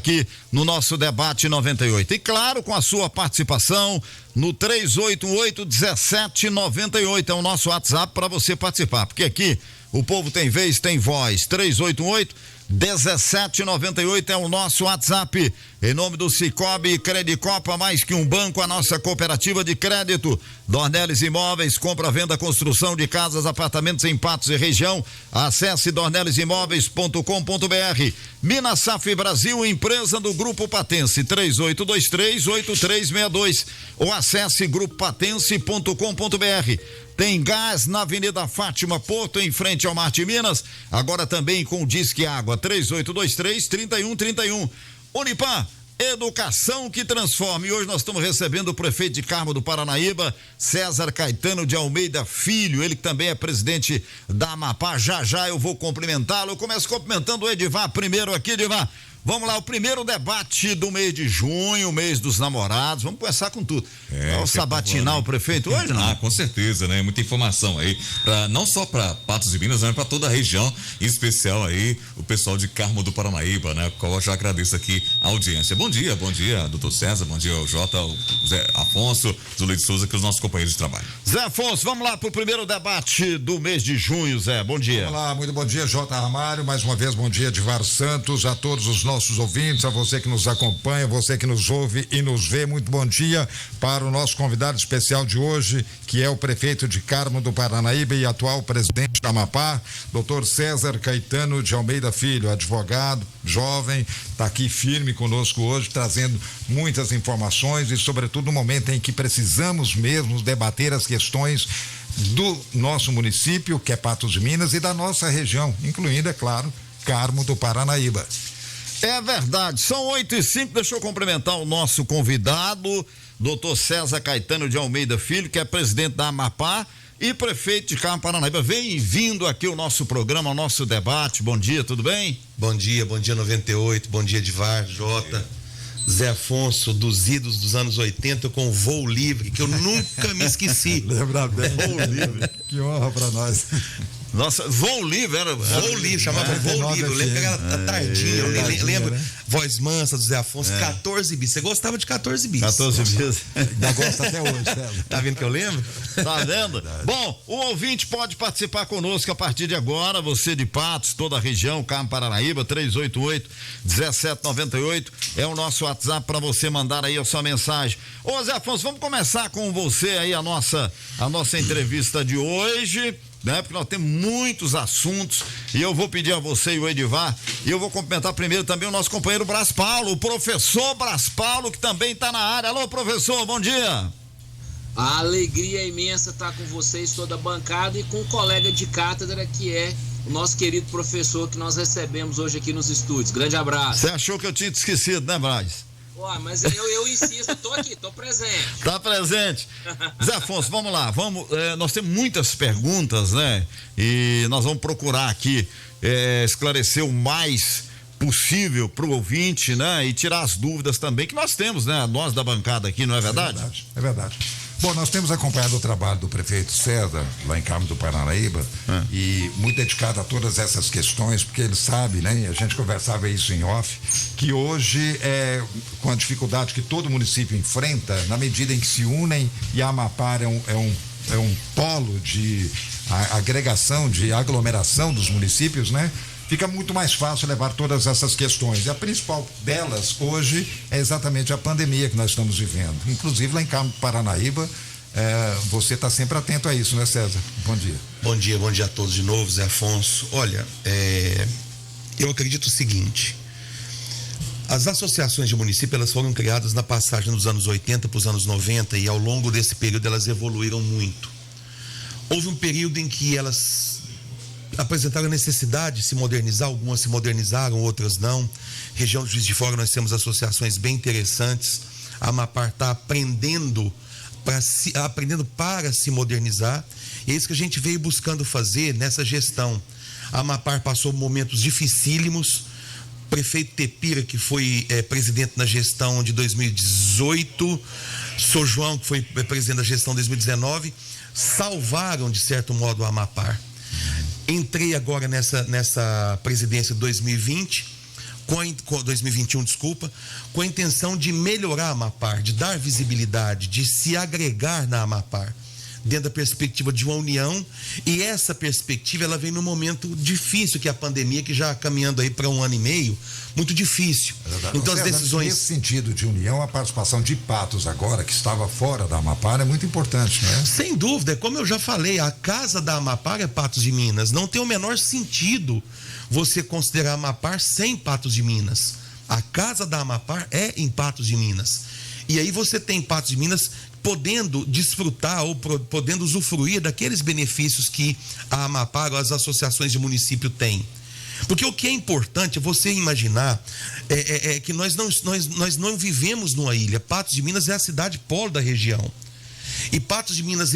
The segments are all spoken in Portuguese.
aqui no nosso debate 98. E claro, com a sua participação no 388-1798 é o nosso WhatsApp para você participar, porque aqui o povo tem vez, tem voz. 388-1798 é o nosso WhatsApp. Em nome do Cicobi Credicopa, mais que um banco, a nossa cooperativa de crédito. Dornelles Imóveis, compra, venda, construção de casas, apartamentos em Patos e região. Acesse dornellesimóveis.com.br. Minas Safra Brasil, empresa do Grupo Patense, 3823-8362. Ou acesse grupopatense.com.br. Tem gás na Avenida Fátima Porto, em frente ao Marte Minas. Agora também com o Disque Água, 3823-3131. Unipam, educação que transforma. E hoje nós estamos recebendo o prefeito de Carmo do Paranaíba, César Caetano de Almeida Filho, ele que também é presidente da Amapá. Já já eu vou cumprimentá-lo. Eu começo cumprimentando o Edivar primeiro aqui. Edivar, vamos lá, o primeiro debate do mês de junho, mês dos namorados. Vamos começar com tudo. Vamos sabatinar o prefeito hoje, não? Ah, com certeza, né? Muita informação aí, não só para Patos de Minas, mas para toda a região, em especial aí o pessoal de Carmo do Paranaíba, né? Qual eu já agradeço aqui a audiência. Bom dia, doutor César, bom dia ao Jota, ao Zé Afonso, Zuleide Souza, que os nossos companheiros de trabalho. Zé Afonso, vamos lá pro primeiro debate do mês de junho, Zé, bom dia. Vamos lá, muito bom dia, Jota Ramalho, mais uma vez bom dia, Edivar Santos, a todos os nossos ouvintes, a você que nos acompanha, você que nos ouve e nos vê, muito bom dia para o nosso convidado especial de hoje, que é o prefeito de Carmo do Paranaíba e atual presidente da Amapá, doutor César Caetano de Almeida Filho, advogado, jovem, está aqui firme conosco hoje, trazendo muitas informações e sobretudo no momento em que precisamos mesmo debater as questões do nosso município, que é Patos de Minas, e da nossa região, incluindo, é claro, Carmo do Paranaíba. É verdade, são 8h05, deixa eu cumprimentar o nosso convidado, doutor César Caetano de Almeida Filho, que é presidente da Amapá e prefeito de Carmo do Paranaíba. Bem-vindo aqui ao nosso programa, ao nosso debate. Bom dia, tudo bem? Bom dia 98, bom dia Edivar, Jota, Zé Afonso, dos idos dos anos 80 com o Voo Livre, que eu nunca me esqueci. Lembra bem. Voo Livre. Que honra para nós. Nossa, Voo Livre era. Voo Livre, chamava Voo Livre. Eu lembro que era tardinha, eu lembro. Né? Voz mansa do Zé Afonso, 14 bis. Você gostava de 14 bis? 14 bis. Ainda gosta até hoje, César. Tá vendo que eu lembro? Tá vendo? Bom, o ouvinte pode participar conosco a partir de agora, você de Patos, toda a região, Carmo Paranaíba, 388-1798 é o nosso WhatsApp para você mandar aí a sua mensagem. Ô Zé Afonso, vamos começar com você aí a nossa entrevista de hoje, né? Porque nós temos muitos assuntos e eu vou pedir a você e o Edivar, e eu vou cumprimentar primeiro também o nosso companheiro Brás Paulo, o professor Brás Paulo, que também está na área. Alô, professor, bom dia. A alegria é imensa estar com vocês, toda a bancada, e com o colega de cátedra, que é o nosso querido professor que nós recebemos hoje aqui nos estúdios. Grande abraço. Você achou que eu tinha te esquecido, né, Brás? Ué, mas eu insisto, tô aqui, tô presente. Tá presente. Zé Afonso, vamos lá, nós temos muitas perguntas, né? E nós vamos procurar aqui esclarecer o mais possível pro ouvinte, né? E tirar as dúvidas também que nós temos, né? Nós da bancada aqui, não é verdade? É verdade. Bom, nós temos acompanhado o trabalho do prefeito César, lá em Carmo do Paranaíba, e muito dedicado a todas essas questões, porque ele sabe, né, e a gente conversava isso em off, que hoje, com a dificuldade que todo município enfrenta, na medida em que se unem, e a Amapá é um polo de agregação, de aglomeração dos municípios, né? Fica muito mais fácil levar todas essas questões. E a principal delas hoje é exatamente a pandemia que nós estamos vivendo. Inclusive lá em Carmo do Paranaíba, você está sempre atento a isso, né, César? Bom dia. Bom dia a todos de novo, Zé Afonso. Olha, eu acredito o seguinte: as associações de município, elas foram criadas na passagem dos anos 80 para os anos 90, e ao longo desse período elas evoluíram muito. Houve um período em que elas apresentaram a necessidade de se modernizar, algumas se modernizaram, outras não. Região do Juiz de Fora nós temos associações bem interessantes. A Amapá está aprendendo para se modernizar, e é isso que a gente veio buscando fazer nessa gestão. A Amapá passou momentos dificílimos. O prefeito Tepira, que foi presidente na gestão de 2018, Sr. João, que foi presidente da gestão de 2019, salvaram de certo modo a Amapá. Entrei agora nessa presidência de 2020 2021, desculpa, com a intenção de melhorar a Amapar, de dar visibilidade, de se agregar na Amapar, dentro da perspectiva de uma união, e essa perspectiva ela vem num momento difícil, que é a pandemia, que já caminhando aí para 1 ano e meio, muito difícil. Então as decisões... Nesse sentido de união, a participação de Patos agora, que estava fora da Amapar, é muito importante, né? Sem dúvida, como eu já falei, a casa da Amapar é Patos de Minas, não tem o menor sentido você considerar a Amapar sem Patos de Minas. A casa da Amapar é em Patos de Minas. E aí você tem Patos de Minas podendo desfrutar ou podendo usufruir daqueles benefícios que a Amapar ou as associações de município têm. Porque o que é importante é você imaginar que nós não vivemos numa ilha. Patos de Minas é a cidade polo da região. E Patos de Minas,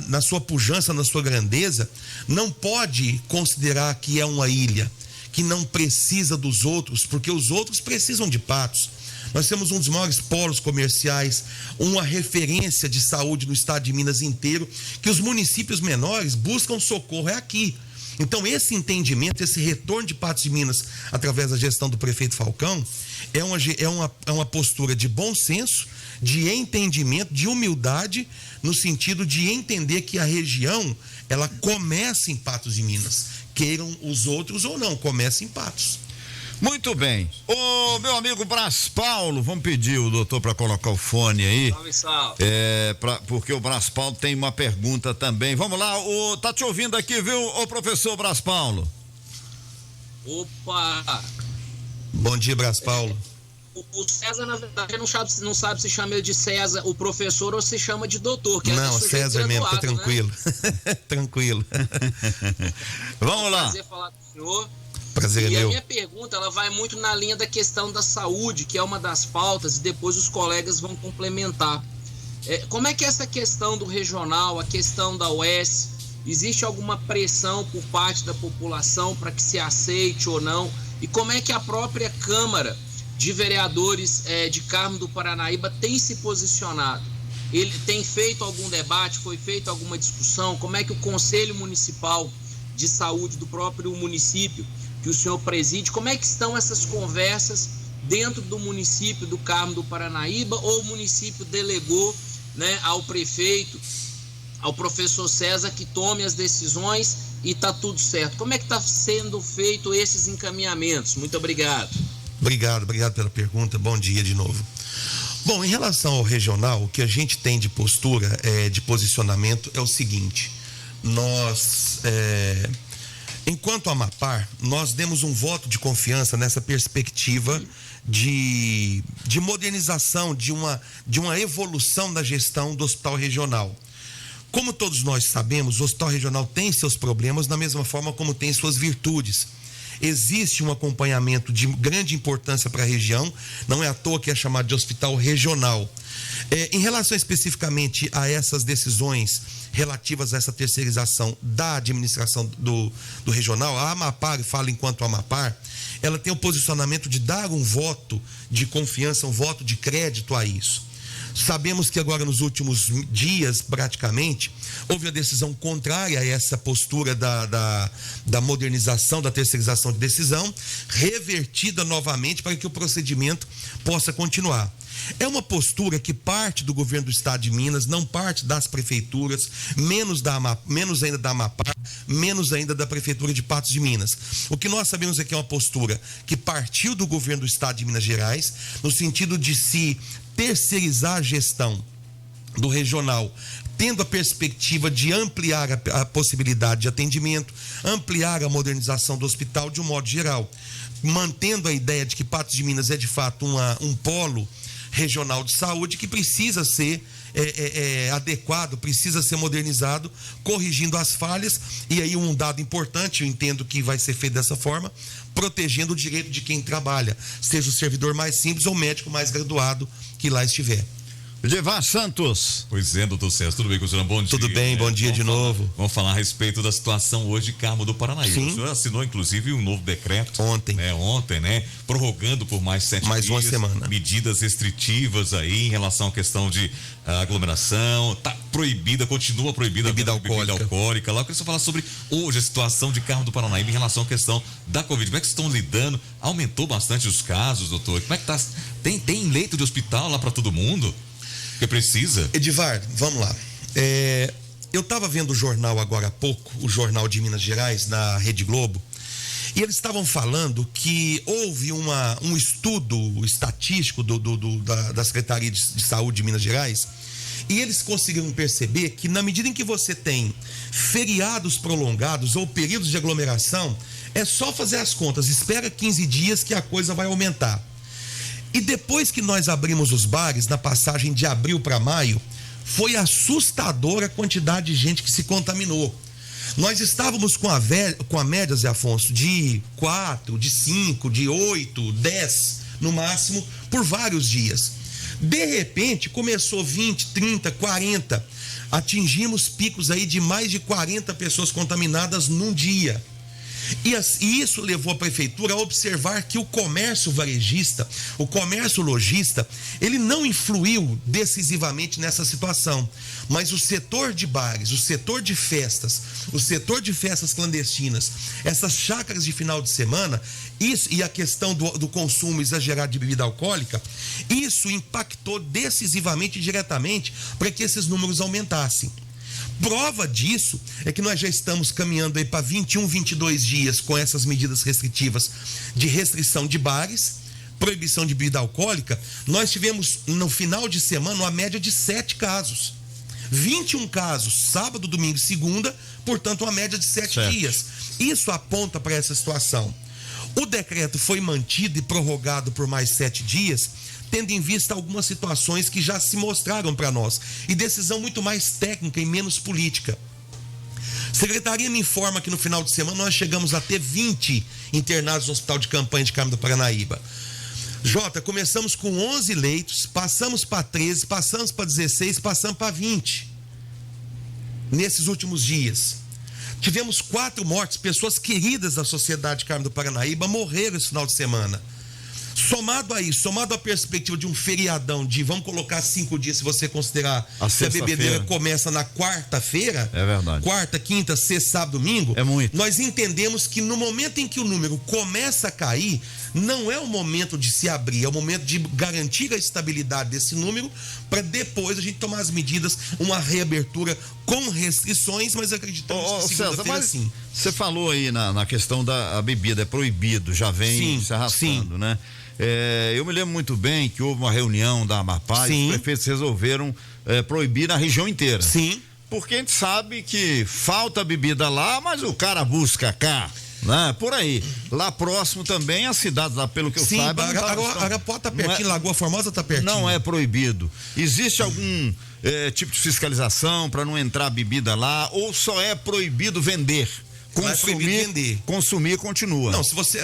na sua pujança, na sua grandeza, não pode considerar que é uma ilha, que não precisa dos outros, porque os outros precisam de Patos. Nós temos um dos maiores polos comerciais, uma referência de saúde no estado de Minas inteiro, que os municípios menores buscam socorro, é aqui. Então, esse entendimento, esse retorno de Patos de Minas, através da gestão do prefeito Falcão, é uma postura de bom senso, de entendimento, de humildade, no sentido de entender que a região, ela começa em Patos de Minas. Queiram os outros ou não, começa em Patos. Muito bem. Ô, meu amigo Brás Paulo, vamos pedir o doutor para colocar o fone aí. Salve, salve. Porque o Brás Paulo tem uma pergunta também. Vamos lá, tá te ouvindo aqui, viu, ô professor Brás Paulo? Opa! Bom dia, Brás Paulo. O César, na verdade, não sabe se chama ele de César, o professor, ou se chama de doutor. Que não, César mesmo, tá tranquilo. Né? Tranquilo. Vamos lá. Prazer falar com o senhor. Prazer é meu. E a minha pergunta, ela vai muito na linha da questão da saúde, que é uma das pautas, e depois os colegas vão complementar. Como é que é essa questão do regional, a questão da UES, existe alguma pressão por parte da população para que se aceite ou não? E como é que a própria Câmara de Vereadores de Carmo do Paranaíba tem se posicionado? Ele tem feito algum debate, foi feita alguma discussão? Como é que o Conselho Municipal de Saúde do próprio município que o senhor preside, como é que estão essas conversas dentro do município do Carmo do Paranaíba, ou o município delegou, né, ao prefeito, ao professor César, que tome as decisões e está tudo certo? Como é que está sendo feito esses encaminhamentos? Muito obrigado. Obrigado pela pergunta, bom dia de novo. Bom, em relação ao regional, o que a gente tem de postura, de posicionamento, é o seguinte: nós... enquanto Amapar, nós demos um voto de confiança nessa perspectiva de modernização, de uma evolução da gestão do hospital regional. Como todos nós sabemos, o hospital regional tem seus problemas, da mesma forma como tem suas virtudes. Existe um acompanhamento de grande importância para a região, não é à toa que é chamado de hospital regional. Em relação especificamente a essas decisões relativas a essa terceirização da administração do regional, a Amapar, fala enquanto Amapar, ela tem o posicionamento de dar um voto de confiança, um voto de crédito a isso. Sabemos que agora, nos últimos dias, praticamente, houve a decisão contrária a essa postura da modernização, da terceirização de decisão, revertida novamente para que o procedimento possa continuar. É uma postura que parte do governo do estado de Minas, não parte das prefeituras, menos ainda da Amapá, menos ainda da prefeitura de Patos de Minas. O que nós sabemos é que é uma postura que partiu do governo do estado de Minas Gerais, no sentido de se terceirizar a gestão do regional, tendo a perspectiva de ampliar a possibilidade de atendimento, ampliar a modernização do hospital de um modo geral, mantendo a ideia de que Patos de Minas é de fato um polo regional de saúde que precisa ser adequado, precisa ser modernizado, corrigindo as falhas. E aí um dado importante, eu entendo que vai ser feito dessa forma, protegendo o direito de quem trabalha, seja o servidor mais simples ou o médico mais graduado que lá estiver. Edivar Santos. Pois é, doutor César, tudo bem com o senhor? Bom dia. Tudo bem, bom dia de novo. Vamos falar a respeito da situação hoje de Carmo do Paranaíba. Sim. O senhor assinou, inclusive, um novo decreto. Ontem, prorrogando por mais 7 dias. Mais uma semana. Medidas restritivas aí em relação à questão de aglomeração. Tá proibida, continua proibida bebida alcoólica. Lá eu queria só falar sobre hoje a situação de Carmo do Paranaíba em relação à questão da Covid. Como é que vocês estão lidando? Aumentou bastante os casos, doutor? Como é que tá? Tem leito de hospital lá para todo mundo? Que precisa? Edivar, vamos lá. Eu estava vendo o jornal agora há pouco, o Jornal de Minas Gerais, na Rede Globo, e eles estavam falando que houve um estudo estatístico da Secretaria de Saúde de Minas Gerais, e eles conseguiram perceber que na medida em que você tem feriados prolongados ou períodos de aglomeração, é só fazer as contas, espera 15 dias que a coisa vai aumentar. E depois que nós abrimos os bares, na passagem de abril para maio, foi assustadora a quantidade de gente que se contaminou. Nós estávamos com a média, Zé Afonso, de 4, de 5, de 8, 10, no máximo, por vários dias. De repente, começou 20, 30, 40. Atingimos picos aí de mais de 40 pessoas contaminadas num dia. E isso levou a prefeitura a observar que o comércio varejista, o comércio lojista, ele não influiu decisivamente nessa situação. Mas o setor de bares, o setor de festas clandestinas, essas chácaras de final de semana, isso e a questão do consumo exagerado de bebida alcoólica, isso impactou decisivamente e diretamente para que esses números aumentassem. Prova disso é que nós já estamos caminhando aí para 21, 22 dias com essas medidas restritivas de restrição de bares, proibição de bebida alcoólica. Nós tivemos no final de semana uma média de 7 casos. 21 casos, sábado, domingo e segunda, portanto uma média de 7 dias. Isso aponta para essa situação. O decreto foi mantido e prorrogado por mais 7 dias, tendo em vista algumas situações que já se mostraram para nós, e decisão muito mais técnica e menos política. A Secretaria me informa que no final de semana nós chegamos a ter 20 internados no Hospital de Campanha de Carmo do Paranaíba. Jota, começamos com 11 leitos, passamos para 13, passamos para 16, passamos para 20. Nesses últimos dias. Tivemos 4 mortes, pessoas queridas da sociedade de Carmo do Paranaíba morreram esse final de semana. Somado a isso, somado à perspectiva de um feriadão de, vamos colocar 5 dias, se você considerar que a bebedeira começa na quarta-feira. É verdade. Quarta, quinta, sexta, sábado, domingo. É muito. Nós entendemos que no momento em que o número começa a cair, não é o momento de se abrir, é o momento de garantir a estabilidade desse número, para depois a gente tomar as medidas, uma reabertura com restrições, mas acreditamos que segunda-feira sim. Você falou aí na questão da bebida, é proibido, já vem se arrastando, né? Eu me lembro muito bem que houve uma reunião da Amapá e os prefeitos resolveram proibir na região inteira. Sim. Porque a gente sabe que falta bebida lá, mas o cara busca cá, né? Por aí. Lá próximo também, as cidades lá, pelo que eu saiba... Arapuá tá pertinho, Lagoa Formosa tá pertinho. Não é proibido. Existe algum tipo de fiscalização para não entrar bebida lá, ou só é proibido vender? Consumir continua. Não, se você...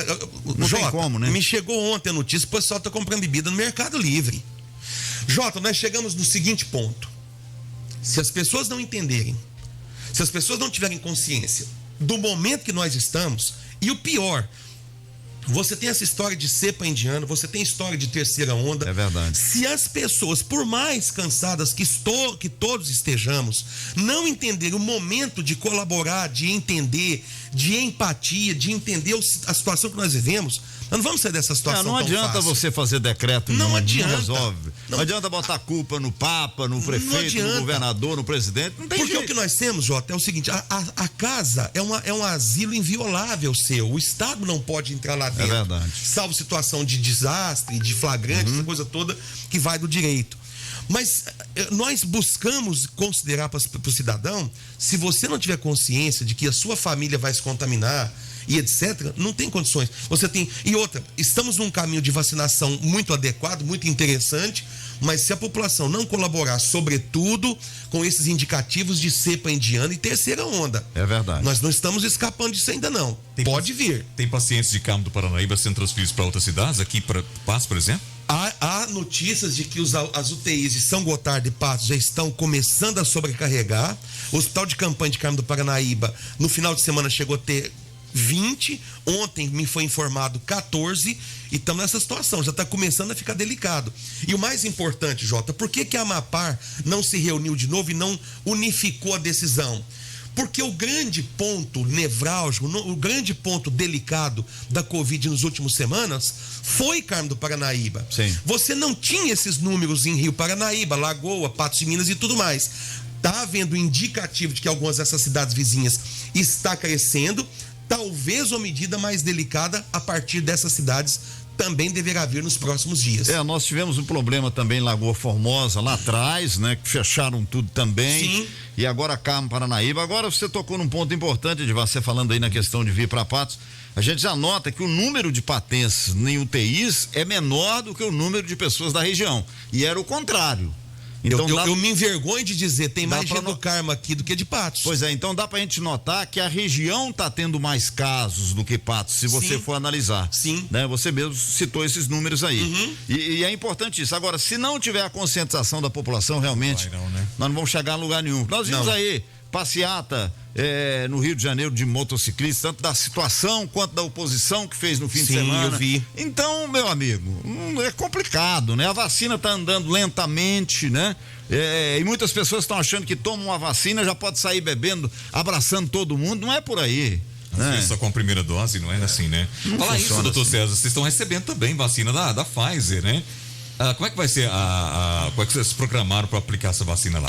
Não tem como, né? Me chegou ontem a notícia, o pessoal tá comprando bebida no Mercado Livre. Jota, nós chegamos no seguinte ponto. Se as pessoas não entenderem, se as pessoas não tiverem consciência do momento que nós estamos, e o pior, você tem essa história de cepa indiana, você tem história de terceira onda. É verdade. Se as pessoas, por mais cansadas que todos estejamos, não entenderem o momento de colaborar, de entender, de empatia, de entender a situação que nós vivemos, nós não vamos sair dessa situação não adianta você fazer decreto, não adianta. Não resolve. Não adianta botar culpa no Papa, no prefeito, no governador, no presidente. Não tem Porque jeito. O que nós temos, Jota, é o seguinte: a casa é um asilo inviolável seu. O Estado não pode entrar lá dentro. É verdade. Salvo situação de desastre, de flagrante, essa coisa toda que vai do direito. Mas nós buscamos considerar para o cidadão, se você não tiver consciência de que a sua família vai se contaminar e etc., não tem condições. Você tem. E outra, estamos num caminho de vacinação muito adequado, muito interessante, mas se a população não colaborar, sobretudo com esses indicativos de cepa indiana e terceira onda. É verdade. Nós não estamos escapando disso ainda não. Pode vir. Tem pacientes de Carmo do Paranaíba sendo transferidos para outras cidades, aqui para Passo, por exemplo? Há notícias de que as UTIs de São Gotardo e Patos já estão começando a sobrecarregar. O Hospital de Campanha de Carmo do Paranaíba, no final de semana, chegou a ter 20. Ontem me foi informado 14. E estamos nessa situação, já está começando a ficar delicado. E o mais importante, Jota, por que a Amapar não se reuniu de novo e não unificou a decisão? Porque o grande ponto nevrálgico, o grande ponto delicado da Covid nas últimas semanas foi Carmo do Paranaíba. Sim. Você não tinha esses números em Rio Paranaíba, Lagoa, Patos de Minas e tudo mais. Está havendo indicativo de que algumas dessas cidades vizinhas está crescendo. Talvez uma medida mais delicada a partir dessas cidades também deverá vir nos próximos dias. Nós tivemos um problema também em Lagoa Formosa, lá atrás, né? Que fecharam tudo também. Sim. E agora Carmo Paranaíba. Agora você tocou num ponto importante de você falando aí na questão de vir para Patos. A gente já nota que o número de patentes em UTIs é menor do que o número de pessoas da região. E era o contrário. Então, eu me envergonho de dizer, tem mais gente do Carmo aqui do que de Patos. Pois é, então dá pra gente notar que a região tá tendo mais casos do que Patos, se você for analisar. Sim. Né? Você mesmo citou esses números aí. Uhum. E é importante isso. Agora, se não tiver a conscientização da população, realmente, nós não vamos chegar a lugar nenhum. Nós vimos aí passeata no Rio de Janeiro de motociclistas, tanto da situação quanto da oposição que fez no fim de semana. Eu vi. Então, meu amigo, é complicado, né? A vacina tá andando lentamente, né? E muitas pessoas estão achando que tomam uma vacina, já pode sair bebendo, abraçando todo mundo. Não é por aí. Só com a primeira dose, não é assim, né? Fala isso, doutor assim. César, vocês estão recebendo também vacina da Pfizer, né? Como é que vai ser como é que vocês programaram para aplicar essa vacina lá?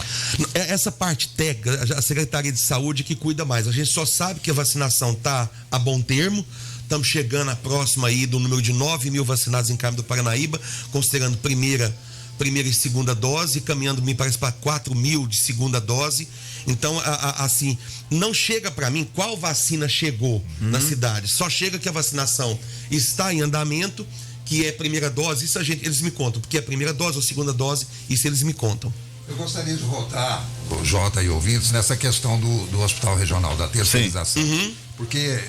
Essa parte técnica, a Secretaria de Saúde que cuida mais. A gente só sabe que a vacinação está a bom termo. Estamos chegando à próxima aí do número de 9 mil vacinados em Carmo do Paranaíba, considerando primeira e segunda dose, caminhando, me parece, para 4 mil de segunda dose. Então, assim, não chega para mim qual vacina chegou na cidade. Só chega que a vacinação está em andamento, que é primeira dose, isso eles me contam, porque é primeira dose ou segunda dose, isso eles me contam. Eu gostaria de voltar, Jota e ouvintes, nessa questão do Hospital Regional, da terceirização. Porque,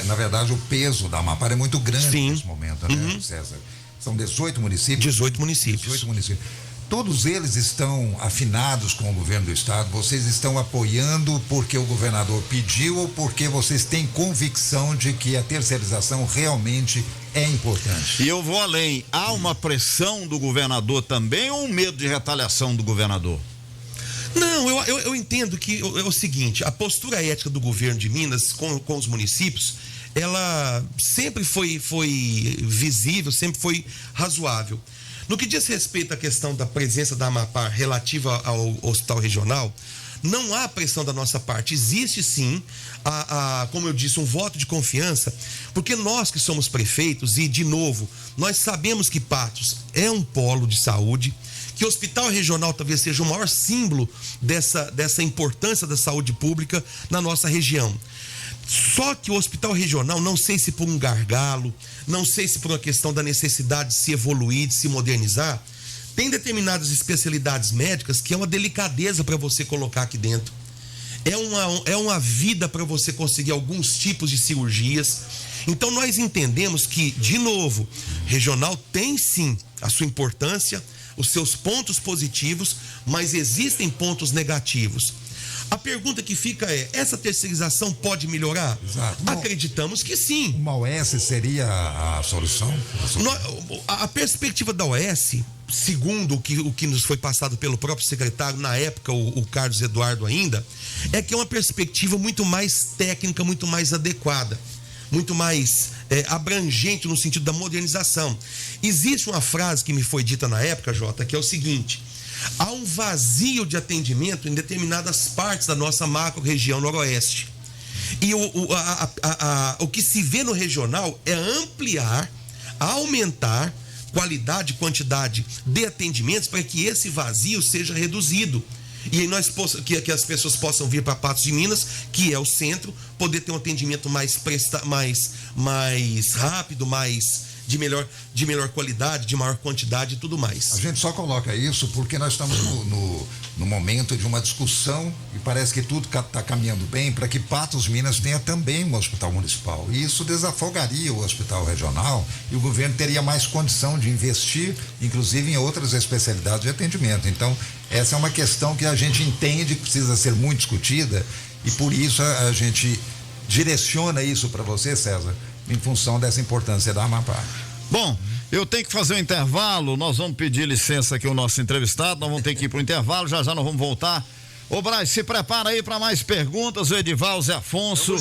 na verdade, o peso da Amapá é muito grande nesse momento, né, César? São 18 municípios? 18 municípios. 18 municípios. Todos eles estão afinados com o governo do estado? Vocês estão apoiando porque o governador pediu ou porque vocês têm convicção de que a terceirização realmente é importante? E eu vou além. Há uma pressão do governador também ou um medo de retaliação do governador? Não, eu entendo que é o seguinte, a postura ética do governo de Minas com os municípios, ela sempre foi visível, sempre foi razoável. No que diz respeito à questão da presença da Amapá relativa ao hospital regional, não há pressão da nossa parte. Existe sim, como eu disse, um voto de confiança, porque nós que somos prefeitos, e de novo, nós sabemos que Patos é um polo de saúde, que o hospital regional talvez seja o maior símbolo dessa importância da saúde pública na nossa região. Só que o hospital regional, não sei se por um gargalo, não sei se por uma questão da necessidade de se evoluir, de se modernizar, tem determinadas especialidades médicas que é uma delicadeza para você colocar aqui dentro. É uma vida para você conseguir alguns tipos de cirurgias. Então nós entendemos que, de novo, regional tem sim a sua importância, os seus pontos positivos, mas existem pontos negativos. A pergunta que fica é, essa terceirização pode melhorar? Exato. Acreditamos que sim. Uma OS seria a solução? A perspectiva da OS, segundo o que nos foi passado pelo próprio secretário, na época, o Carlos Eduardo ainda, é que é uma perspectiva muito mais técnica, muito mais adequada, muito mais abrangente no sentido da modernização. Existe uma frase que me foi dita na época, Jota, que é o seguinte: há um vazio de atendimento em determinadas partes da nossa macro-região noroeste. E o que se vê no regional é ampliar, aumentar qualidade e quantidade de atendimentos para que esse vazio seja reduzido. E aí que as pessoas possam vir para Patos de Minas, que é o centro, poder ter um atendimento mais rápido, mais de melhor qualidade, de maior quantidade e tudo mais. A gente só coloca isso porque nós estamos no momento de uma discussão e parece que tudo está caminhando bem para que Patos, Minas tenha também um hospital municipal. E isso desafogaria o hospital regional e o governo teria mais condição de investir, inclusive em outras especialidades de atendimento. Então, essa é uma questão que a gente entende que precisa ser muito discutida e por isso a gente direciona isso para você, César, em função dessa importância da Amapá. Bom, eu tenho que fazer um intervalo, nós vamos pedir licença aqui ao nosso entrevistado, nós vamos ter que ir para o intervalo, já nós vamos voltar. Ô Braz, se prepara aí para mais perguntas, o Edival, Zé Afonso.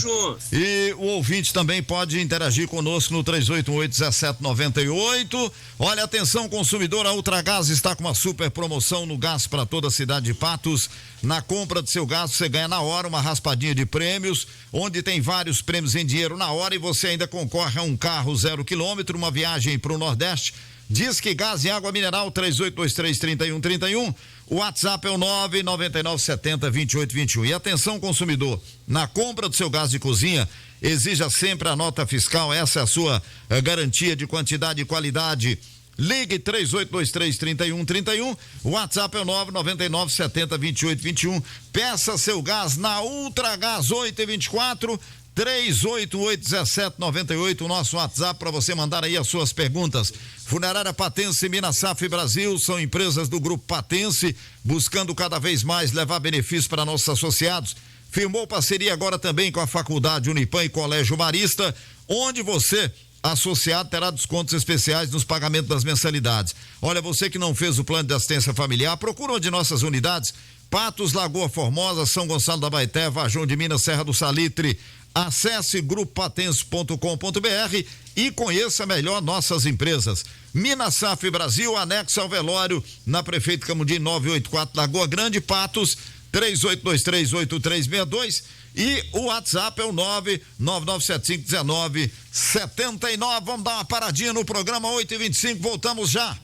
E o ouvinte também pode interagir conosco no 3818-1798. Olha, atenção consumidor, a Ultragás está com uma super promoção no gás para toda a cidade de Patos. Na compra do seu gás você ganha na hora uma raspadinha de prêmios, onde tem vários prêmios em dinheiro na hora e você ainda concorre a um carro 0 km, uma viagem para o Nordeste. Disque Gás e Água Mineral 3823-3131. O WhatsApp é o 99970-2821. E atenção consumidor, na compra do seu gás de cozinha, exija sempre a nota fiscal, essa é a sua garantia de quantidade e qualidade. Ligue 3823-3131. O WhatsApp é o 99970-2821. Peça seu gás na Ultragás 824 388-1798, o nosso WhatsApp para você mandar aí as suas perguntas. Funerária Patense e Minasaf Brasil são empresas do Grupo Patense, buscando cada vez mais levar benefícios para nossos associados. Firmou parceria agora também com a Faculdade Unipan e Colégio Marista, onde você, associado, terá descontos especiais nos pagamentos das mensalidades. Olha, você que não fez o plano de assistência familiar, procura uma de nossas unidades: Patos, Lagoa Formosa, São Gonçalo da Baeté, Varjão de Minas, Serra do Salitre. Acesse grupopatense.com.br e conheça melhor nossas empresas. Minasaf Brasil, anexo ao velório, na Prefeito Camundim 984, Lagoa Grande, Patos, 3823-8362. E o WhatsApp é o 999751979. Vamos dar uma paradinha no programa 8h25, voltamos já.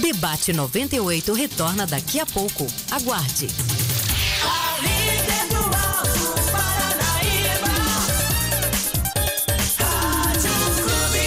Debate 98 retorna daqui a pouco. Aguarde. A líder do Alto Paranaíba, Rádio Clube.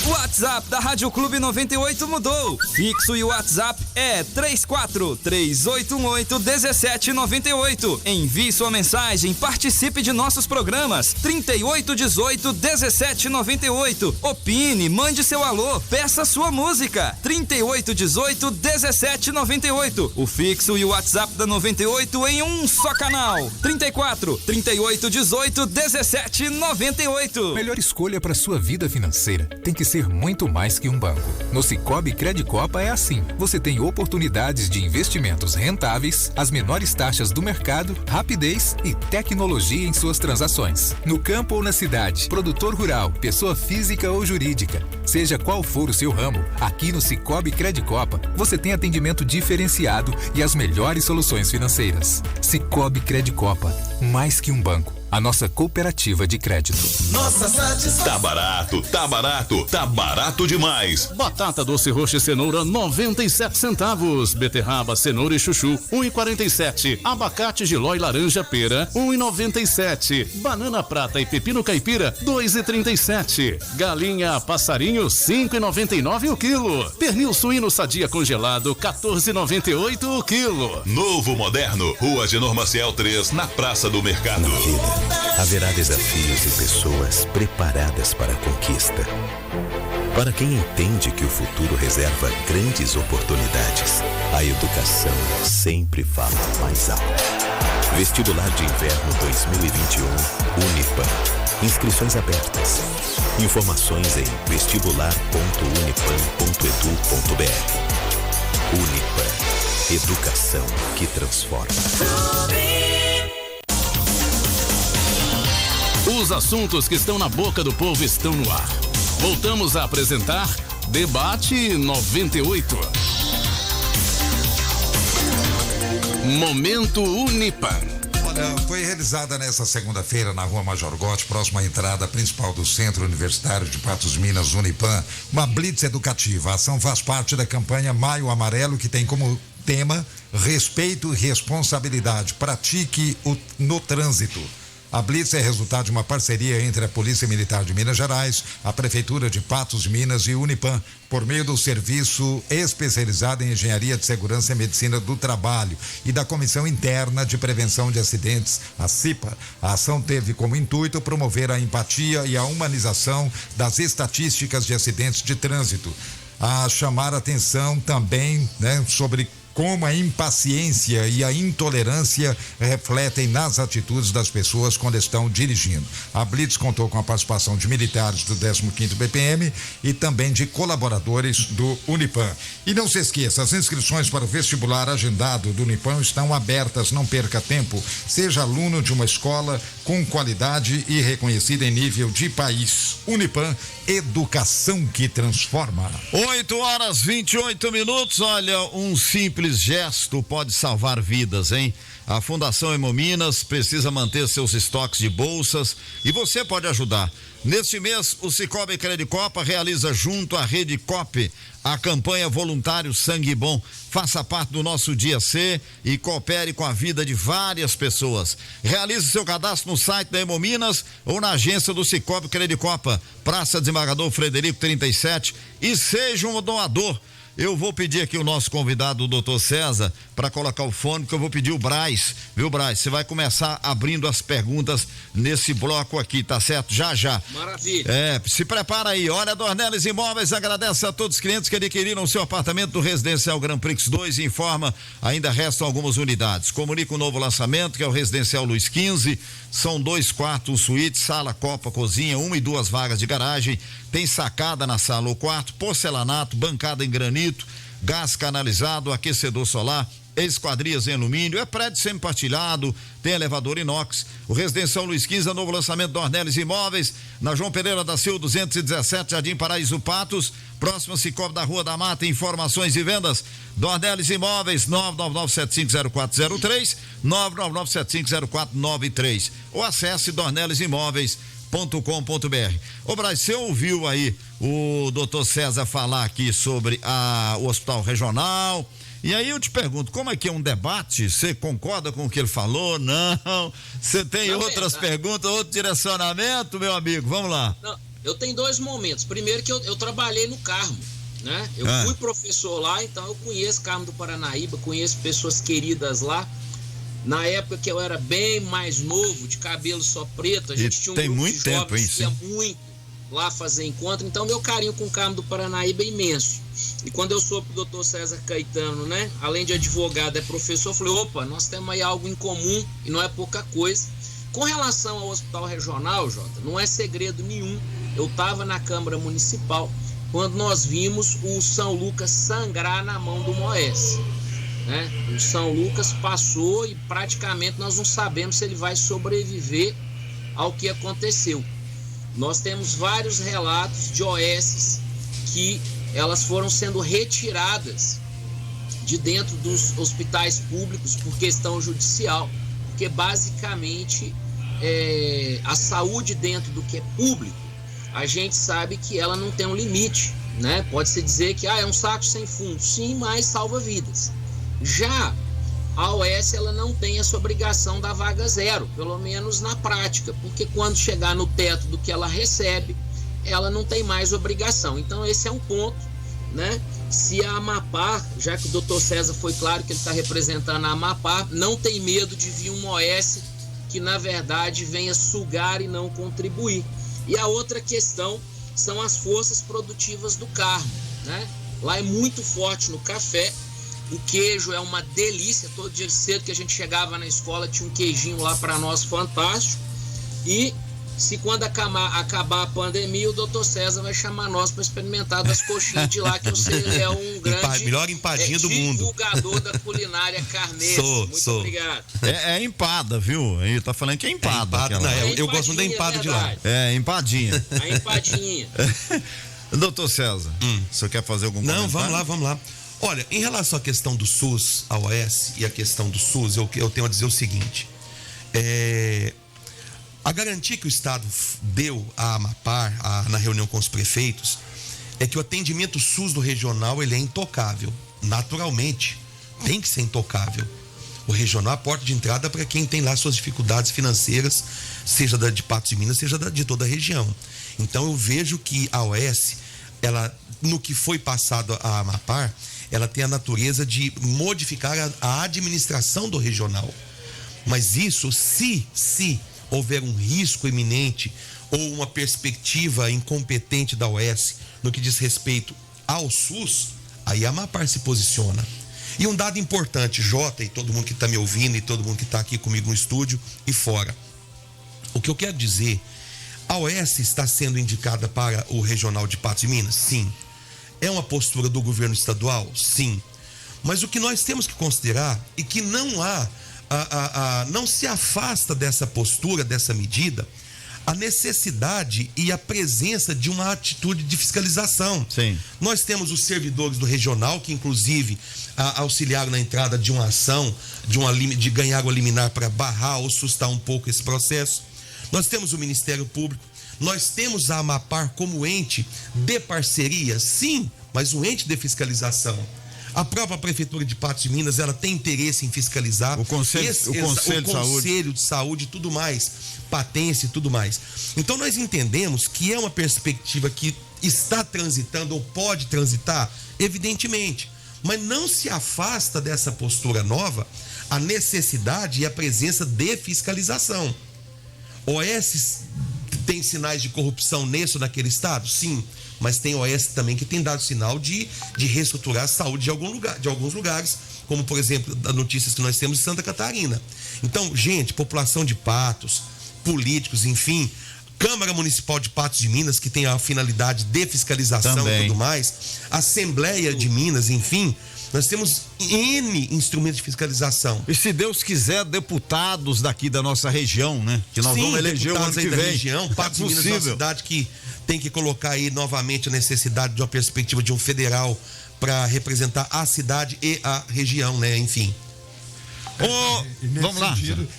O WhatsApp da Rádio Clube 98 mudou. Fixo e o WhatsApp é 34-3818-1798. Envie sua mensagem, participe de nossos programas. 3818-1798. Opine, mande seu alô, peça sua música. 3818-1798. O fixo e o WhatsApp da 98 em um só canal. 34-3818-1798. Melhor escolha para sua vida financeira tem que ser muito mais que um banco. No Sicoob Credicopa é assim. Você tem oportunidades de investimentos rentáveis, as menores taxas do mercado, rapidez e tecnologia em suas transações. No campo ou na cidade, produtor rural, pessoa física ou jurídica, seja qual for o seu ramo, aqui no Sicoob Credicopa você tem atendimento diferenciado e as melhores soluções financeiras. Sicoob Credicopa, mais que um banco. A nossa cooperativa de crédito. Nossa satisfação. Tá barato, tá barato, tá barato demais. Batata doce roxa e cenoura 97 centavos. Beterraba, cenoura e chuchu 1,47. Abacate giló e laranja pera 1,97. Banana prata e pepino caipira 2,37. Galinha passarinho 5,99 o quilo. Pernil suíno sadia congelado 14,98 o quilo. Novo Moderno, Rua Genor Maciel 3, na Praça do Mercado. Na vida, haverá desafios e pessoas preparadas para a conquista. Para quem entende que o futuro reserva grandes oportunidades, a educação sempre fala mais alto. Vestibular de Inverno 2021, Unipan. Inscrições abertas. Informações em vestibular.unipan.edu.br. Unipan. Educação que transforma. Os assuntos que estão na boca do povo estão no ar. Voltamos a apresentar Debate 98. Momento Unipan. Olha, foi realizada nesta segunda-feira na Rua Major Gotti, próxima à entrada principal do Centro Universitário de Patos, Minas, Unipan, uma blitz educativa. A ação faz parte da campanha Maio Amarelo, que tem como tema respeito e responsabilidade. Pratique no trânsito. A Blitz é resultado de uma parceria entre a Polícia Militar de Minas Gerais, a Prefeitura de Patos de Minas e o Unipam, por meio do Serviço Especializado em Engenharia de Segurança e Medicina do Trabalho e da Comissão Interna de Prevenção de Acidentes, a CIPA. A ação teve como intuito promover a empatia e a humanização das estatísticas de acidentes de trânsito. A chamar a atenção também, sobre como a impaciência e a intolerância refletem nas atitudes das pessoas quando estão dirigindo. A Blitz contou com a participação de militares do 15º BPM e também de colaboradores do Unipam. E não se esqueça, as inscrições para o vestibular agendado do Unipam estão abertas, não perca tempo. Seja aluno de uma escola com qualidade e reconhecida em nível de país. Unipam, educação que transforma. 8h28. Olha, um simples gesto pode salvar vidas, hein? A Fundação Hemominas precisa manter seus estoques de bolsas e você pode ajudar. Neste mês, o Cicobi Credicopa realiza junto à Rede COP a campanha Voluntário Sangue Bom. Faça parte do nosso Dia C e coopere com a vida de várias pessoas. Realize seu cadastro no site da Hemominas ou na agência do Cicobi Credicopa, Praça Desembargador Frederico 37, e seja um doador. Eu vou pedir aqui o nosso convidado, o doutor César, para colocar o fone, que eu vou pedir o Braz, viu, Braz? Você vai começar abrindo as perguntas nesse bloco aqui, tá certo? Já. Maravilha. Se prepara aí. Olha, Dornelles Imóveis agradece a todos os clientes que adquiriram seu apartamento do Residencial Grand Prix 2 e informa, ainda restam algumas unidades. Comunica o novo lançamento, que é o Residencial Luiz 15, são 2 quartos, suíte, sala, copa, cozinha, 1 e 2 vagas de garagem, tem sacada na sala ou quarto, porcelanato, bancada em granito, gás canalizado, aquecedor solar, esquadrias em alumínio, é prédio semi-partilhado, tem elevador inox. O Residencial Luiz 15 é novo lançamento do Dornelles Imóveis, na João Pereira da Silva 217, Jardim Paraíso Patos, próximo Cicobi da Rua da Mata. Informações e vendas, Dornelles Imóveis, 999750403, 999750493, ou acesse dornellesimóveis.com.br. Ô Braz, você ouviu aí o doutor César falar aqui sobre o Hospital Regional, e aí eu te pergunto, como é que é um debate? Você concorda com o que ele falou? Não? Você tem outras perguntas, outro direcionamento, meu amigo? Vamos lá. Não, eu tenho 2 momentos. Primeiro que eu trabalhei no Carmo, né? Eu fui professor lá, então eu conheço Carmo do Paranaíba, conheço pessoas queridas lá. Na época que eu era bem mais novo, de cabelo só preto, a gente tinha um grupo muito de tempo, jovens que ia muito lá fazer encontro, então meu carinho com o Carmo do Paranaíba é imenso. E quando eu soube que o doutor César Caetano, né, além de advogado, é professor, eu falei, opa, nós temos aí algo em comum e não é pouca coisa. Com relação ao Hospital Regional, Jota, não é segredo nenhum, eu estava na Câmara Municipal quando nós vimos o São Lucas sangrar na mão do Moés. Né? O São Lucas passou e praticamente nós não sabemos se ele vai sobreviver ao que aconteceu. Nós temos vários relatos de OSs que elas foram sendo retiradas de dentro dos hospitais públicos por questão judicial, porque basicamente a saúde dentro do que é público, a gente sabe que ela não tem um limite, né? Pode-se dizer que é um saco sem fundo, sim, mas salva vidas. Já a OS, ela não tem essa obrigação da vaga zero, pelo menos na prática, porque quando chegar no teto do que ela recebe, ela não tem mais obrigação. Então esse é um ponto, né? Se a Amapá, já que o doutor César foi claro que ele está representando a Amapá, não tem medo de vir um OS que na verdade venha sugar e não contribuir. E a outra questão são as forças produtivas do Carmo, né? Lá é muito forte no café. O queijo é uma delícia. Todo dia cedo que a gente chegava na escola tinha um queijinho lá para nós fantástico. E se quando acabar a pandemia, o doutor César vai chamar nós para experimentar das coxinhas de lá, que eu sei que é um grande melhor empadinha do mundo, divulgador da culinária carnense. Muito obrigado. É empada, viu? Ele tá falando que é empada. Eu gosto muito da empada de lá. É, empadinha. A empadinha. Doutor César, o senhor quer fazer algum comentário? Não, vamos lá. Olha, em relação à questão do SUS, a OS e a questão do SUS, eu tenho a dizer o seguinte: a garantia que o Estado deu à Amapá, na reunião com os prefeitos, é que o atendimento SUS do regional ele é intocável. Naturalmente, tem que ser intocável. O regional é a porta de entrada para quem tem lá suas dificuldades financeiras, seja de Patos de Minas, seja de toda a região. Então eu vejo que a OS, ela, no que foi passado a Amapar, ela tem a natureza de modificar a administração do regional. Mas isso, se houver um risco iminente ou uma perspectiva incompetente da OS no que diz respeito ao SUS, aí a Amapar se posiciona. E um dado importante, Jota, e todo mundo que está me ouvindo, e todo mundo que está aqui comigo no estúdio e fora. O que eu quero dizer, a OS está sendo indicada para o regional de Patos de Minas? Sim. É uma postura do governo estadual? Sim. Mas o que nós temos que considerar é que não se afasta dessa postura, dessa medida, a necessidade e a presença de uma atitude de fiscalização. Sim. Nós temos os servidores do regional, que inclusive auxiliaram na entrada de uma ação, de ganhar o liminar para barrar ou sustar um pouco esse processo. Nós temos o Ministério Público, nós temos a Amapar como ente de parceria, sim, mas um ente de fiscalização. A própria Prefeitura de Patos de Minas, ela tem interesse em fiscalizar o Conselho de Saúde e tudo mais, patência e tudo mais. Então nós entendemos que é uma perspectiva que está transitando ou pode transitar, evidentemente, mas não se afasta dessa postura nova a necessidade e a presença de fiscalização. OS tem sinais de corrupção nesse ou naquele estado? Sim. Mas tem OS também que tem dado sinal de reestruturar a saúde de alguns lugares, como, por exemplo, as notícias que nós temos de Santa Catarina. Então, gente, população de Patos, políticos, enfim, Câmara Municipal de Patos de Minas, que tem a finalidade de fiscalização também. E tudo mais, Assembleia de Minas, enfim, nós temos N instrumentos de fiscalização. E se Deus quiser, deputados daqui da nossa região, né? Que nós vamos eleger o ano que vem. Região, Patos de Minas é uma cidade que tem que colocar aí novamente a necessidade de uma perspectiva de um federal para representar a cidade e a região, né? Enfim. Vamos lá.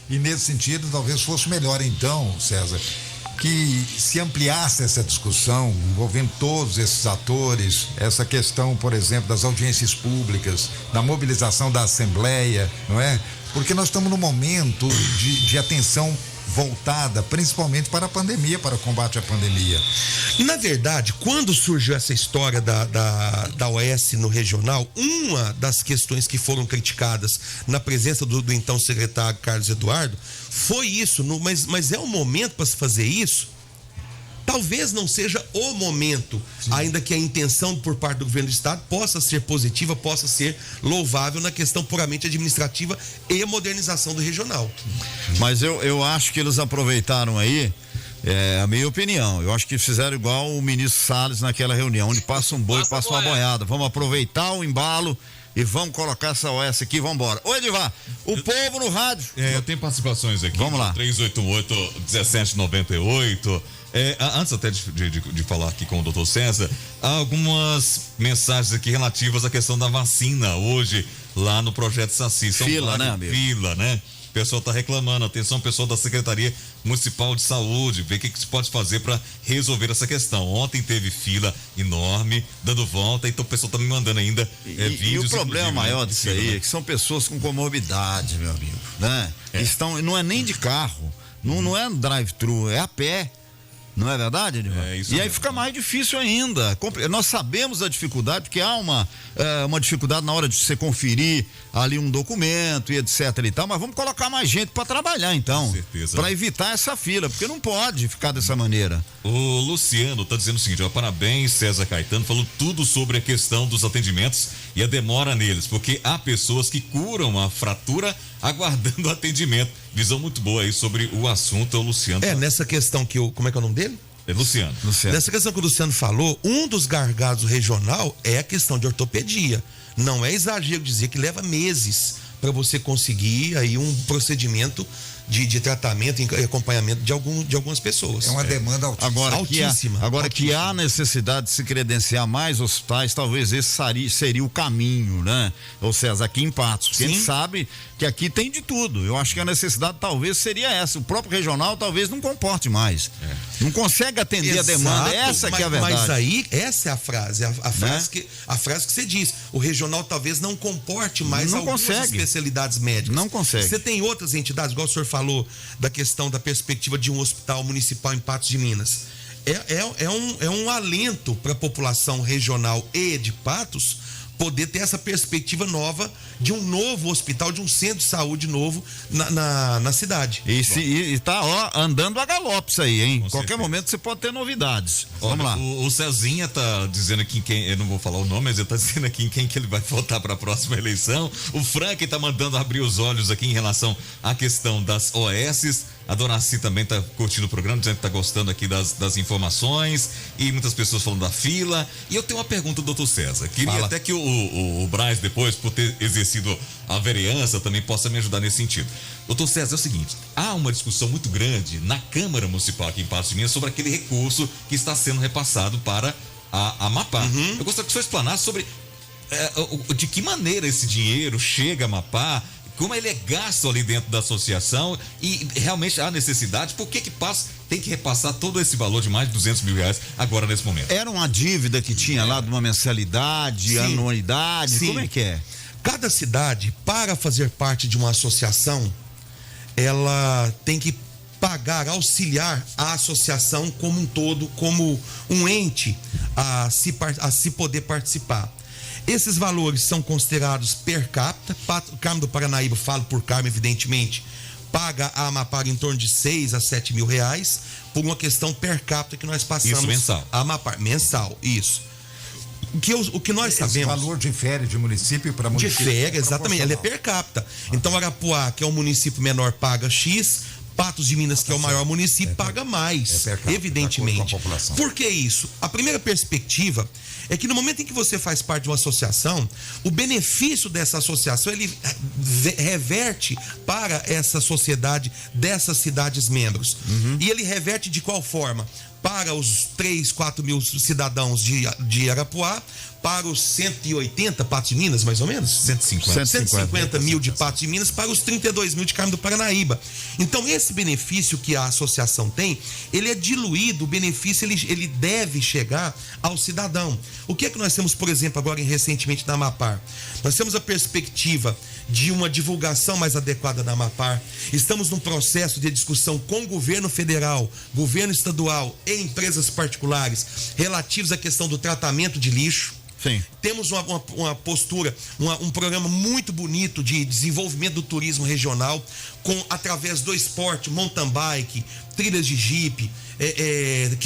E nesse sentido, talvez fosse melhor então, César, que se ampliasse essa discussão envolvendo todos esses atores, essa questão, por exemplo, das audiências públicas, da mobilização da Assembleia, não é? Porque nós estamos num momento de atenção voltada principalmente para a pandemia, para o combate à pandemia. Na verdade, quando surgiu essa história da OS no regional, uma das questões que foram criticadas na presença do então secretário Carlos Eduardo foi isso, mas é o momento para se fazer isso? Talvez não seja o momento, sim, ainda que a intenção por parte do governo do estado possa ser positiva, possa ser louvável na questão puramente administrativa e modernização do regional. Mas eu acho que eles aproveitaram aí, a minha opinião, eu acho que fizeram igual o ministro Salles naquela reunião, onde passa um boi, passa uma boiada. Vamos aproveitar o embalo e vamos colocar essa OS aqui, vamos embora. Ô Edivar, o povo no rádio. Eu tenho participações aqui. Vamos lá. 388-1798. Antes até de falar aqui com o doutor César, há algumas mensagens aqui relativas à questão da vacina hoje lá no Projeto Saci. Fila, né, amigo? Fila, né? O pessoal está reclamando. Atenção, pessoal da Secretaria Municipal de Saúde, ver o que se pode fazer para resolver essa questão. Ontem teve fila enorme, dando volta, então o pessoal está me mandando ainda vídeos. E o problema maior disso aí é que são pessoas com comorbidade, meu amigo, né? Não é nem de carro, não é drive-thru, é a pé. Não é verdade, Edivar? Isso e aí mesmo. fica mais difícil ainda. Nós sabemos a dificuldade, porque há uma dificuldade na hora de você conferir ali um documento e etc e tal, mas vamos colocar mais gente para trabalhar então. Com certeza. Para evitar essa fila, porque não pode ficar dessa maneira. O Luciano tá dizendo o seguinte, parabéns, César Caetano, falou tudo sobre a questão dos atendimentos e a demora neles, porque há pessoas que curam a fratura aguardando atendimento. Visão muito boa aí sobre o assunto, o Luciano. Nessa questão que como é que é o nome dele? É Luciano. Nessa questão que o Luciano falou, um dos gargalos regional é a questão de ortopedia. Não é exagero dizer que leva meses para você conseguir aí um procedimento de tratamento e acompanhamento de algumas pessoas. É uma demanda altíssima. Agora que há necessidade de se credenciar mais hospitais, talvez esse seria o caminho, né? Ou seja, aqui em Patos, porque a gente sabe que aqui tem de tudo. Eu acho que a necessidade talvez seria essa. O próprio regional talvez não comporte mais. Não consegue atender a demanda. Essa que é a verdade. Mas aí, essa é a frase. A frase que você diz. O regional talvez não comporte mais algumas especialidades médicas. Não consegue. Você tem outras entidades, igual o senhor falou, da questão da perspectiva de um hospital municipal em Patos de Minas. É um alento para a população regional e de Patos poder ter essa perspectiva nova de um novo hospital, de um centro de saúde novo na cidade. E tá andando a galope isso aí, hein? Qualquer momento você pode ter novidades. Vamos lá. O Cezinha tá dizendo aqui eu não vou falar o nome, mas ele tá dizendo aqui em quem que ele vai votar para a próxima eleição. O Frank tá mandando abrir os olhos aqui em relação à questão das OS. A Donaci também tá curtindo o programa, dizendo que tá gostando aqui das informações, e muitas pessoas falando da fila. E eu tenho uma pergunta, doutor César. Queria até que o Braz, depois, por ter exercido a vereança, também possa me ajudar nesse sentido. Doutor César, é o seguinte, há uma discussão muito grande na Câmara Municipal aqui em Patos de Minas sobre aquele recurso que está sendo repassado para a Amapá. Eu gostaria que o senhor explanasse sobre de que maneira esse dinheiro chega a Amapá, como ele é gasto ali dentro da associação e realmente há necessidade, por que tem que repassar todo esse valor de mais de R$200 mil agora nesse momento? Era uma dívida que tinha lá de uma mensalidade, anualidade, como é que é? Cada cidade, para fazer parte de uma associação, ela tem que auxiliar a associação como um todo, como um ente a se poder participar. Esses valores são considerados per capita. Carmo do Paranaíba, falo por Carmo, evidentemente, paga a Amapá em torno de R$6 a R$7 mil por uma questão per capita que nós passamos. Isso mensal. A Amapá, mensal, isso. O que nós sabemos. Esse valor difere de município para município. Difere, exatamente. Ele é per capita. Então, Arapuá, que é um município menor, paga X. Patos de Minas, que é o maior município, paga mais, evidentemente. Por que isso? A primeira perspectiva é que no momento em que você faz parte de uma associação, o benefício dessa associação, ele reverte para essa sociedade dessas cidades membros. E ele reverte de qual forma? Para os 3, 4 mil cidadãos de Arapuá, para os 180 Patos de Minas, mais ou menos? 150 mil de Patos de Minas, para os 32 mil de Carmo do Paranaíba. Então, esse benefício que a associação tem, ele é diluído, o benefício ele deve chegar ao cidadão. O que é que nós temos, por exemplo, agora recentemente na Amapá? Nós temos a perspectiva de uma divulgação mais adequada da Amapá. Estamos num processo de discussão com o governo federal, governo estadual e empresas particulares relativos à questão do tratamento de lixo. Sim. Temos uma postura, um programa muito bonito de desenvolvimento do turismo regional, através do esporte, mountain bike, trilhas de jipe,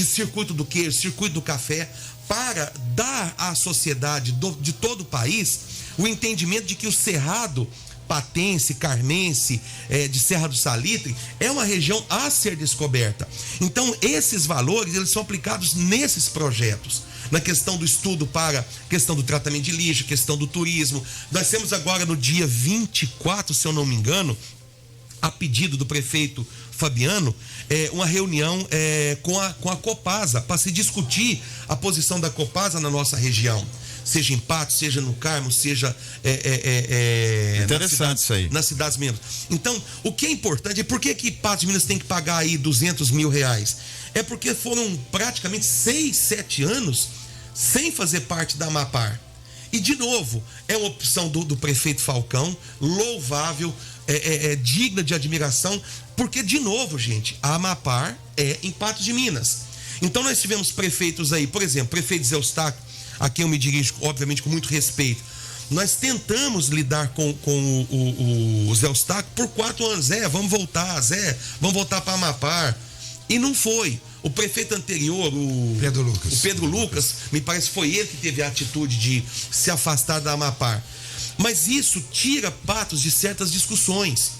circuito do queijo, circuito do café, para dar à sociedade de todo o país o entendimento de que o Cerrado Patense, Carmense, de Serra do Salitre, é uma região a ser descoberta. Então, esses valores, eles são aplicados nesses projetos, na questão do estudo para a questão do tratamento de lixo, questão do turismo. Nós temos agora no dia 24, se eu não me engano, a pedido do prefeito Fabiano, uma reunião com a Copasa, para se discutir a posição da Copasa na nossa região. Seja em Patos, seja no Carmo, seja interessante isso aí. Nas cidades membros. Então, o que é importante é por que Patos de Minas tem que pagar aí R$200 mil? É porque foram praticamente 6, 7 anos sem fazer parte da Amapá. E, de novo, é uma opção do prefeito Falcão, louvável, digna de admiração, porque, de novo, gente, a Amapá é em Patos de Minas. Então, nós tivemos prefeitos aí, por exemplo, prefeito Zé Eustáquio, a quem eu me dirijo, obviamente, com muito respeito. Nós tentamos lidar com o Zé Eustáquio por 4 anos. Vamos voltar para Amapá. E não foi. O prefeito anterior, o Pedro Lucas, me parece que foi ele que teve a atitude de se afastar da Amapá. Mas isso tira Patos de certas discussões.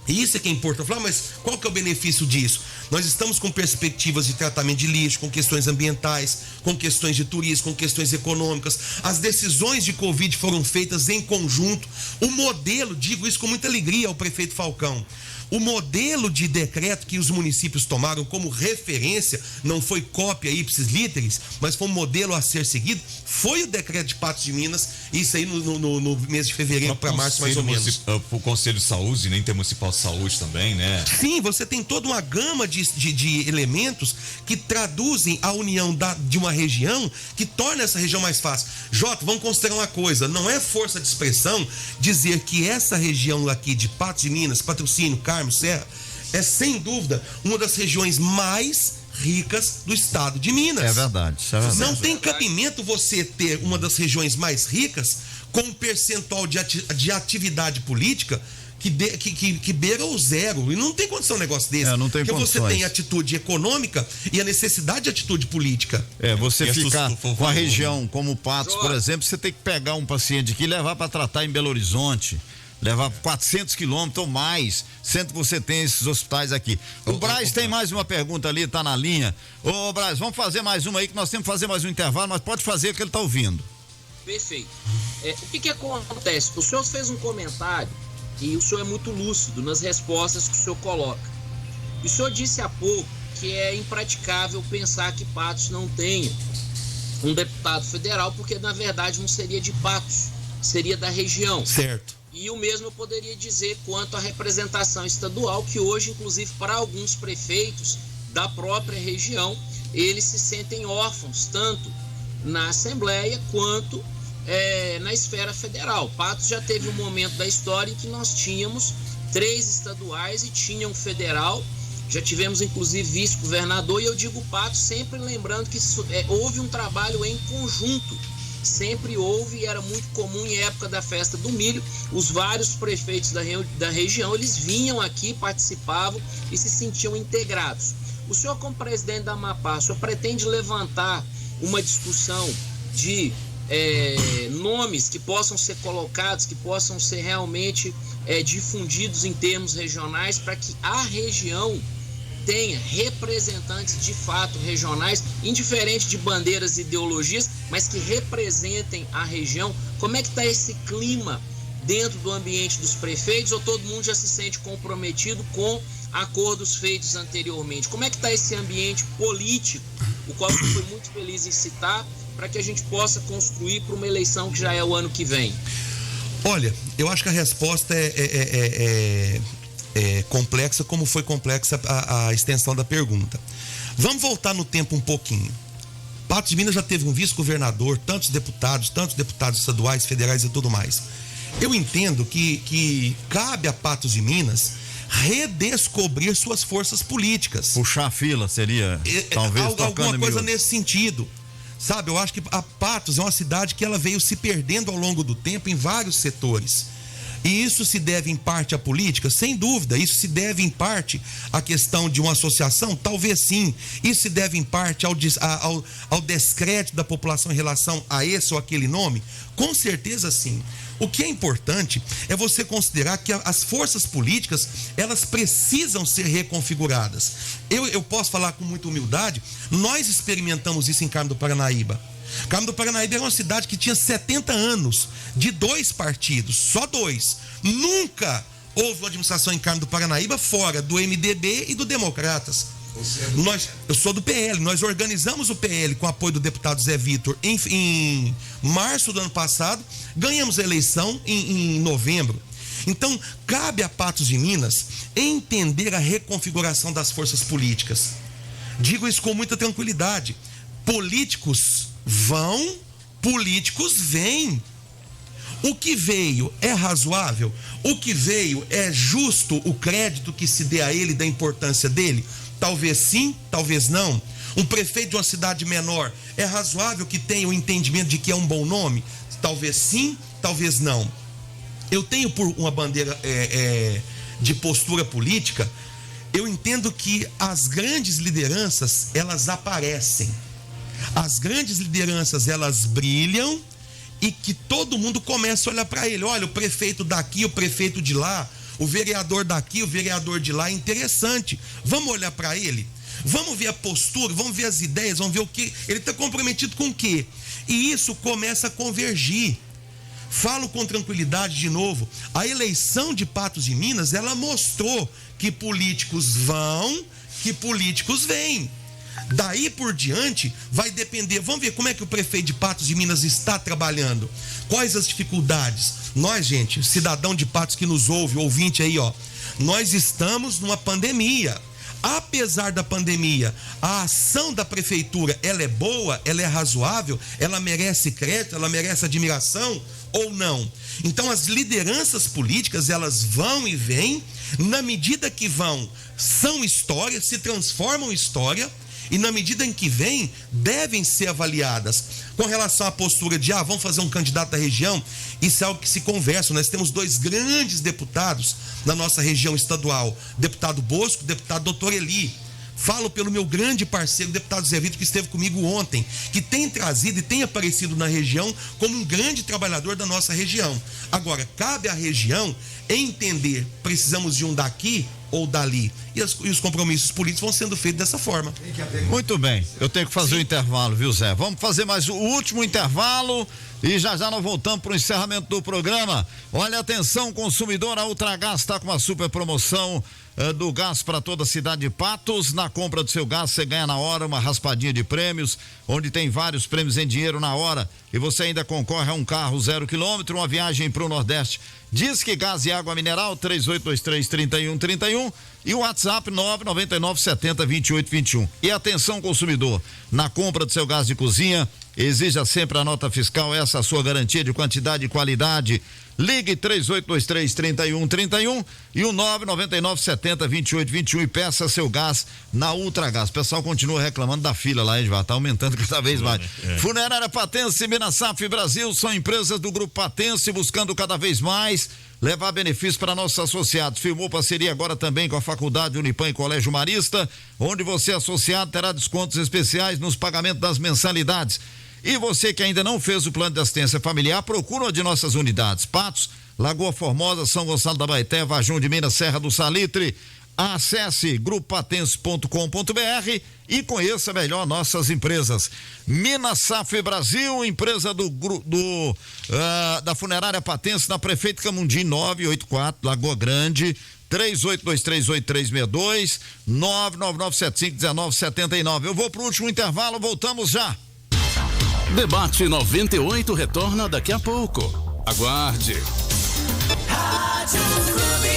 E isso é que é importante. Falar, mas qual que é o benefício disso? Nós estamos com perspectivas de tratamento de lixo, com questões ambientais, com questões de turismo, com questões econômicas. As decisões de Covid foram feitas em conjunto. O modelo, digo isso com muita alegria ao prefeito Falcão, o modelo de decreto que os municípios tomaram como referência, não foi cópia ipsis literis, mas foi um modelo a ser seguido, foi o decreto de Patos de Minas, isso aí no mês de fevereiro para março, mais ou menos. O Conselho de Saúde, nem Intermunicipal de Saúde também, né? Sim, você tem toda uma gama de elementos que traduzem a união de uma região, que torna essa região mais fácil. Jota, vamos considerar uma coisa, não é força de expressão dizer que essa região aqui de Patos de Minas, Patrocínio, Carmo, Serra, é sem dúvida uma das regiões mais ricas do estado de Minas. É verdade. Não tem cabimento você ter uma das regiões mais ricas com um percentual de atividade política que beira o zero. E não tem condição um negócio desse. Não tem porque condições. Você tem atitude econômica e a necessidade de atitude política. Você ficar com a região como Patos, por exemplo, você tem que pegar um paciente aqui e levar para tratar em Belo Horizonte. Levar 400 quilômetros ou mais, sendo que você tem esses hospitais aqui. O Braz tem mais uma pergunta ali, tá na linha. Ô Braz, vamos fazer mais uma aí, que nós temos que fazer mais um intervalo, mas pode fazer que ele tá ouvindo. Perfeito. O que acontece? O senhor fez um comentário e o senhor é muito lúcido nas respostas que o senhor coloca. E o senhor disse há pouco que é impraticável pensar que Patos não tenha um deputado federal, porque na verdade não seria de Patos, seria da região. Certo. E o mesmo eu poderia dizer quanto à representação estadual, que hoje, inclusive, para alguns prefeitos da própria região, eles se sentem órfãos, tanto na Assembleia quanto na esfera federal. Patos já teve um momento da história em que nós tínhamos 3 estaduais e tinha um federal, já tivemos inclusive vice-governador, e eu digo Patos sempre lembrando que houve um trabalho em conjunto. Sempre houve, e era muito comum em época da festa do milho, os vários prefeitos da região, eles vinham aqui, participavam e se sentiam integrados. O senhor, como presidente da Amapá, o senhor pretende levantar uma discussão de nomes que possam ser colocados, que possam ser realmente difundidos em termos regionais, para que a região tenha representantes de fato regionais, indiferente de bandeiras e ideologias, mas que representem a região? Como é que está esse clima dentro do ambiente dos prefeitos, ou todo mundo já se sente comprometido com acordos feitos anteriormente? Como é que está esse ambiente político, o qual eu fui muito feliz em citar, para que a gente possa construir para uma eleição que já é o ano que vem? Olha, eu acho que a resposta é complexa, como foi complexa a extensão da pergunta. Vamos voltar no tempo um pouquinho. Patos de Minas já teve um vice-governador, tantos deputados estaduais, federais e tudo mais. Eu entendo que cabe a Patos de Minas redescobrir suas forças políticas. Puxar a fila seria, talvez, alguma coisa nesse sentido. Sabe, eu acho que a Patos é uma cidade que ela veio se perdendo ao longo do tempo em vários setores. E isso se deve em parte à política? Sem dúvida. Isso se deve em parte à questão de uma associação? Talvez sim. Isso se deve em parte ao descrédito da população em relação a esse ou aquele nome? Com certeza sim. O que é importante é você considerar que as forças políticas, elas precisam ser reconfiguradas. Eu posso falar com muita humildade, nós experimentamos isso em Carmo do Paranaíba. Carmo do Paranaíba era uma cidade que tinha 70 anos, de 2 partidos, só 2. Nunca houve uma administração em Carmo do Paranaíba fora do MDB e do Democratas. Eu sou do PL, nós organizamos o PL com apoio do deputado Zé Vitor em março do ano passado, ganhamos a eleição em novembro. Então, cabe a Patos de Minas entender a reconfiguração das forças políticas. Digo isso com muita tranquilidade. Políticos vão, políticos vêm. O que veio é razoável? O que veio é justo o crédito que se dê a ele, da importância dele? Talvez sim, talvez não. Um prefeito de uma cidade menor, é razoável que tenha o entendimento de que é um bom nome? Talvez sim, talvez não. Eu tenho por uma bandeira de postura política, eu entendo que as grandes lideranças, elas aparecem. As grandes lideranças, elas brilham, e que todo mundo começa a olhar para ele. Olha, o prefeito daqui, o prefeito de lá, o vereador daqui, o vereador de lá, é interessante. Vamos olhar para ele? Vamos ver a postura, vamos ver as ideias, vamos ver o que. Ele está comprometido com o quê? E isso começa a convergir. Falo com tranquilidade de novo. A eleição de Patos de Minas, ela mostrou que políticos vão, que políticos vêm. Daí por diante, vai depender. Vamos ver como é que o prefeito de Patos de Minas está trabalhando. Quais as dificuldades? Nós, gente, cidadão de Patos que nos ouve, ouvinte aí, ó. Nós estamos numa pandemia. Apesar da pandemia, a ação da prefeitura, ela é boa, ela é razoável, ela merece crédito, ela merece admiração ou não? Então as lideranças políticas, elas vão e vêm, na medida que vão, são história, se transformam em história, e na medida em que vêm, devem ser avaliadas. Com relação à postura de, vamos fazer um candidato da região, isso é algo que se conversa. Nós temos 2 grandes deputados na nossa região estadual, deputado Bosco, deputado doutor Eli. Falo pelo meu grande parceiro, deputado Zé Vitor, que esteve comigo ontem, que tem trazido e tem aparecido na região como um grande trabalhador da nossa região. Agora, cabe à região entender, precisamos de um daqui ou dali. E os compromissos políticos vão sendo feitos dessa forma. Muito bem, eu tenho que fazer o intervalo, viu, Zé? Vamos fazer mais o último intervalo e já nós voltamos para o encerramento do programa. Olha, atenção, consumidor, a Ultragás está com uma super promoção do gás para toda a cidade de Patos. Na compra do seu gás, você ganha na hora uma raspadinha de prêmios, onde tem vários prêmios em dinheiro na hora, e você ainda concorre a um carro 0 km, uma viagem para o Nordeste. Disque Gás e Água Mineral 3823-3131 e o WhatsApp 99970-2821. E atenção, consumidor, na compra do seu gás de cozinha, exija sempre a nota fiscal, essa é a sua garantia de quantidade e qualidade. Ligue 3823-3131 e o 99970-2821 e peça seu gás na Ultragás. O pessoal continua reclamando da fila lá, Edvar, tá aumentando cada vez mais. Funerária Patense e Minasaf Brasil são empresas do Grupo Patense buscando cada vez mais levar benefícios para nossos associados. Firmou parceria agora também com a Faculdade Unipan e Colégio Marista, onde você associado terá descontos especiais nos pagamentos das mensalidades. E você que ainda não fez o plano de assistência familiar, procura uma de nossas unidades. Patos, Lagoa Formosa, São Gonçalo da Baeté, Vajão de Minas, Serra do Salitre. Acesse grupopatense.com.br e conheça melhor nossas empresas. Minasaf Brasil, empresa da Funerária Patense, na Prefeito Camundim 984, Lagoa Grande, 38238362, 999751979. Eu vou pro último intervalo, voltamos já. Debate 98 retorna daqui a pouco. Aguarde. Rádio Clube.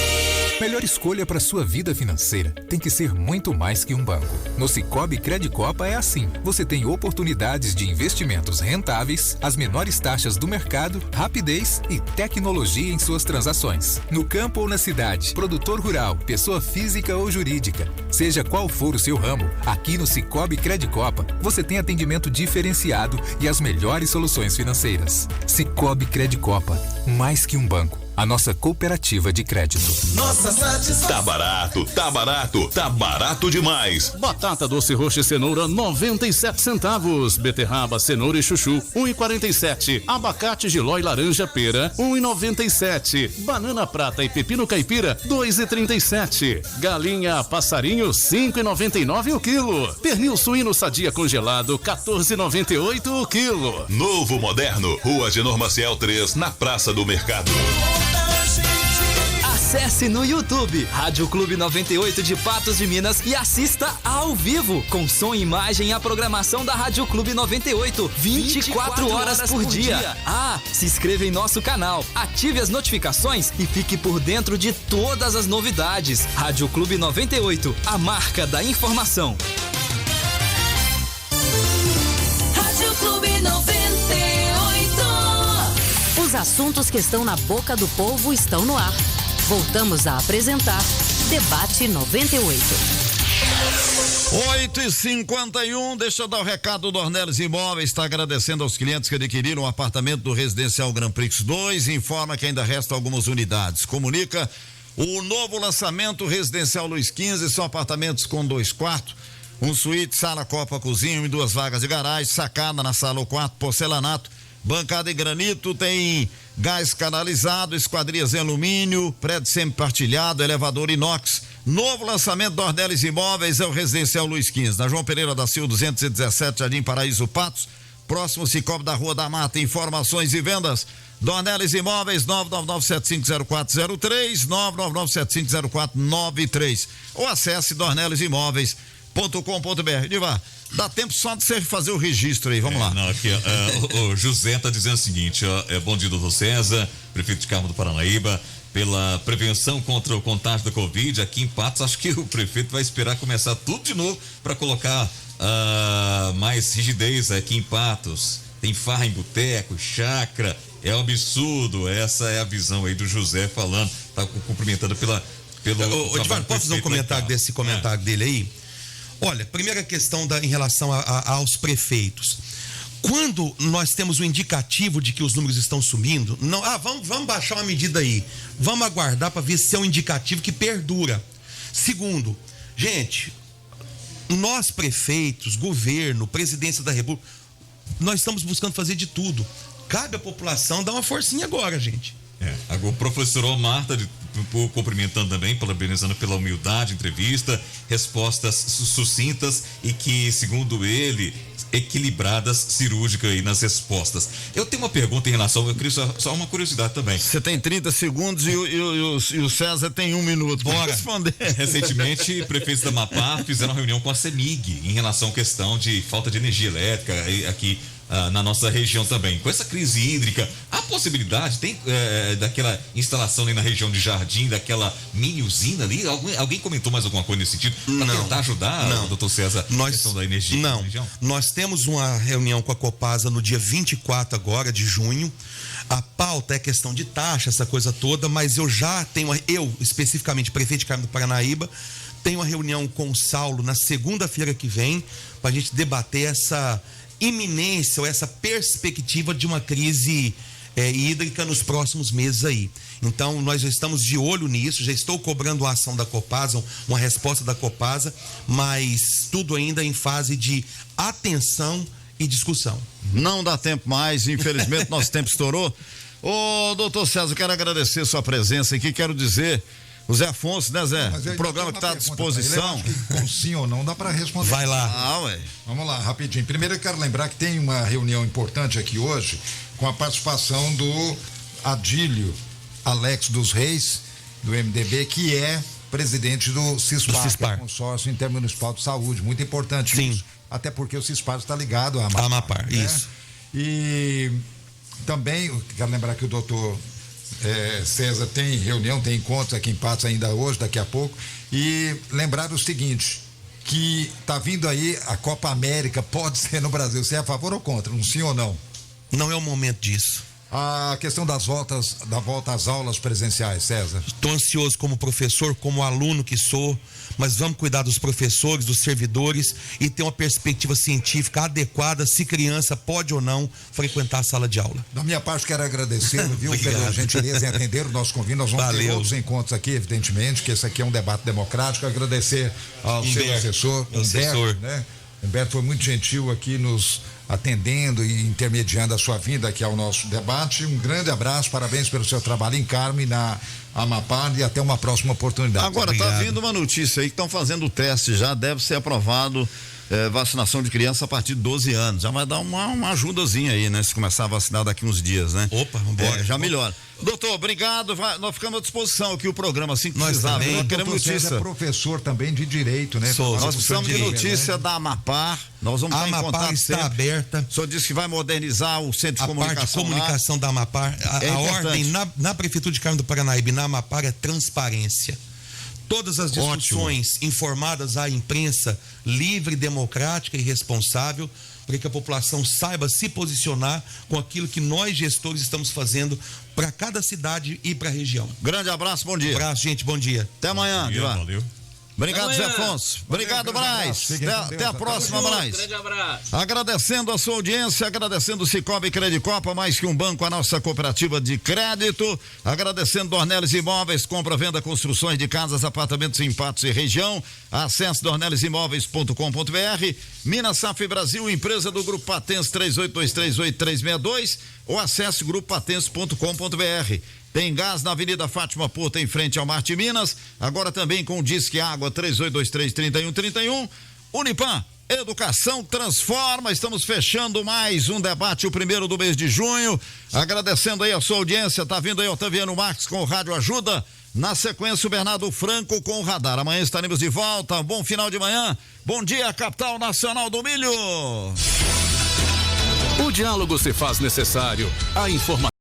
Melhor escolha para sua vida financeira tem que ser muito mais que um banco. No Sicoob Credicopa é assim. Você tem oportunidades de investimentos rentáveis, as menores taxas do mercado, rapidez e tecnologia em suas transações. No campo ou na cidade, produtor rural, pessoa física ou jurídica, seja qual for o seu ramo, aqui no Sicoob Credicopa você tem atendimento diferenciado e as melhores soluções financeiras. Sicoob Credicopa, mais que um banco. A nossa cooperativa de crédito. Nossa satisfação. Tá barato, tá barato, tá barato demais. Batata doce roxa e cenoura 97 centavos. Beterraba, cenoura e chuchu 1,47. Abacate giló e laranja pera 1,97. Banana prata e pepino caipira 2,37. Galinha passarinho 5,99 o quilo. Pernil suíno sadia congelado 14,98 o quilo. Novo Moderno, Rua Agenor Maciel 3, na Praça do Mercado. Acesse no YouTube Rádio Clube 98 de Patos de Minas e assista ao vivo, com som e imagem, a programação da Rádio Clube 98, 24 horas por dia. Se inscreva em nosso canal, ative as notificações e fique por dentro de todas as novidades. Rádio Clube 98, a marca da informação. Rádio Clube 98. Os assuntos que estão na boca do povo estão no ar. Voltamos a apresentar Debate 98. 8h51, deixa eu dar o recado do Ornelis Imóveis, está agradecendo aos clientes que adquiriram o apartamento do Residencial Grand Prix 2, informa que ainda restam algumas unidades. Comunica o novo lançamento Residencial Luiz XV, são apartamentos com 2 quartos, um suíte, sala, copa, cozinha e 2 vagas de garagem, sacada na sala ou quarto, porcelanato, bancada em granito, tem gás canalizado, esquadrias em alumínio, prédio semi-partilhado, elevador inox. Novo lançamento do Dornelis Imóveis é o Residencial Luiz XV, na João Pereira da Silva 217, Jardim Paraíso Patos, próximo Cicobi da Rua da Mata. Informações e vendas Dornelis Imóveis 999750403, 999750493, ou acesse dornelisimóveis.com.br. Diva, dá tempo só de você fazer o registro aí, vamos lá. Não, aqui, o José tá dizendo o seguinte, bom dia, doutor César, prefeito de Carmo do Paranaíba, pela prevenção contra o contágio da Covid aqui em Patos, acho que o prefeito vai esperar começar tudo de novo para colocar mais rigidez aqui em Patos. Tem farra em boteco, chácara, é um absurdo. Essa é a visão aí do José falando, tá cumprimentando pelo Edvaldo, posso fazer um comentário desse comentário dele aí? Olha, primeira questão em relação aos prefeitos. Quando nós temos o indicativo de que os números estão subindo, não, vamos baixar uma medida aí. Vamos aguardar para ver se é um indicativo que perdura. Segundo, gente, nós prefeitos, governo, presidência da República, nós estamos buscando fazer de tudo. Cabe à população dar uma forcinha agora, gente. Agora o professor Omar tá cumprimentando também, parabenizando pela humildade, entrevista, respostas sucintas e que, segundo ele, equilibradas, cirúrgicas aí nas respostas. Eu tenho uma pergunta em relação, eu queria só uma curiosidade também. Você tem 30 segundos e o César tem 1 minuto para responder. Recentemente, prefeitos da Amapá fizeram uma reunião com a CEMIG em relação à questão de falta de energia elétrica aqui na nossa região também. Com essa crise hídrica, há possibilidade, tem daquela instalação ali na região de Jardim, daquela mini usina ali? Alguém comentou mais alguma coisa nesse sentido? Para tentar ajudar, doutor César, a questão da energia na região? Nós temos uma reunião com a Copasa no dia 24 agora de junho. A pauta é questão de taxa, essa coisa toda, mas eu especificamente, prefeito de Carmo do Paranaíba, tenho uma reunião com o Saulo na segunda-feira que vem, para a gente debater essa iminência ou essa perspectiva de uma crise hídrica nos próximos meses aí. Então, nós já estamos de olho nisso, já estou cobrando a ação da Copasa, uma resposta da Copasa, mas tudo ainda em fase de atenção e discussão. Não dá tempo mais, infelizmente, nosso tempo estourou. Ô, doutor César, eu quero agradecer sua presença aqui, quero dizer... O Zé Afonso, né, Zé? O programa que está à disposição. Com sim ou não dá para responder. Vai lá. Vamos lá, rapidinho. Primeiro eu quero lembrar que tem uma reunião importante aqui hoje com a participação do Adílio Alex dos Reis, do MDB, que é presidente do CISPAR, que é Consórcio Intermunicipal de Saúde. Muito importante isso. Até porque o CISPAR está ligado à Amapar. Né? Isso. E também, quero lembrar que o doutor... César tem reunião, tem encontros aqui em Patos ainda hoje, daqui a pouco, e lembrar o seguinte, que tá vindo aí a Copa América, pode ser no Brasil, você é a favor ou contra, um sim ou não? Não é o momento disso. A questão da volta às aulas presenciais, César. Estou ansioso como professor, como aluno que sou, mas vamos cuidar dos professores, dos servidores e ter uma perspectiva científica adequada se criança pode ou não frequentar a sala de aula. Da minha parte, quero agradecê-lo, viu, pela gentileza em atender o nosso convite. Nós vamos ter outros encontros aqui, evidentemente, que esse aqui é um debate democrático. Agradecer ao seu assessor, Humberto, né? Humberto foi muito gentil aqui nos atendendo e intermediando a sua vinda aqui ao nosso debate. Um grande abraço, parabéns pelo seu trabalho em Carmo e na Amapá e até uma próxima oportunidade. Agora está vindo uma notícia aí que estão fazendo o teste, já deve ser aprovado vacinação de criança a partir de 12 anos. Já vai dar uma ajudazinha aí, né? Se começar a vacinar daqui uns dias, né? Opa, vambora. Já melhora. Doutor, obrigado. Nós ficamos à disposição aqui, o programa, assim que precisar. Nós queremos notícia. É professor também de direito, né? Nós precisamos de notícia da Amapá. Nós vamos estar em contato. A Amapá está aberta. O senhor disse que vai modernizar o centro de comunicação. A parte de comunicação da Amapá. A ordem na Prefeitura de Carmo do Paranaíba e na Amapá é transparência. Todas as discussões informadas à imprensa livre, democrática e responsável, para que a população saiba se posicionar com aquilo que nós gestores estamos fazendo para cada cidade e para a região. Grande abraço, bom dia. Abraço, gente, bom dia. Até amanhã, Valeu. Obrigado, Zé Afonso. Obrigado, Braz. Até a próxima, Braz. Grande abraço. Agradecendo a sua audiência, agradecendo o Cicobi Credicopa, mais que um banco, a nossa cooperativa de crédito. Agradecendo Dornelles Imóveis, compra, venda, construções de casas, apartamentos em Patos e região. Acesse dornellesimóveis.com.br. Minas Safra Brasil, empresa do Grupo Patense, 38238362, ou acesse grupopatense.com.br. Tem gás na Avenida Fátima Porto, em frente ao Marte Minas. Agora também com o Disque Água 3823-3131. Unipam, educação transforma. Estamos fechando mais um debate, o primeiro do mês de junho. Agradecendo aí a sua audiência. Tá vindo aí Otaviano Marques com o Rádio Ajuda. Na sequência, o Bernardo Franco com o Radar. Amanhã estaremos de volta. Bom final de manhã. Bom dia, capital nacional do milho. O diálogo se faz necessário. A informação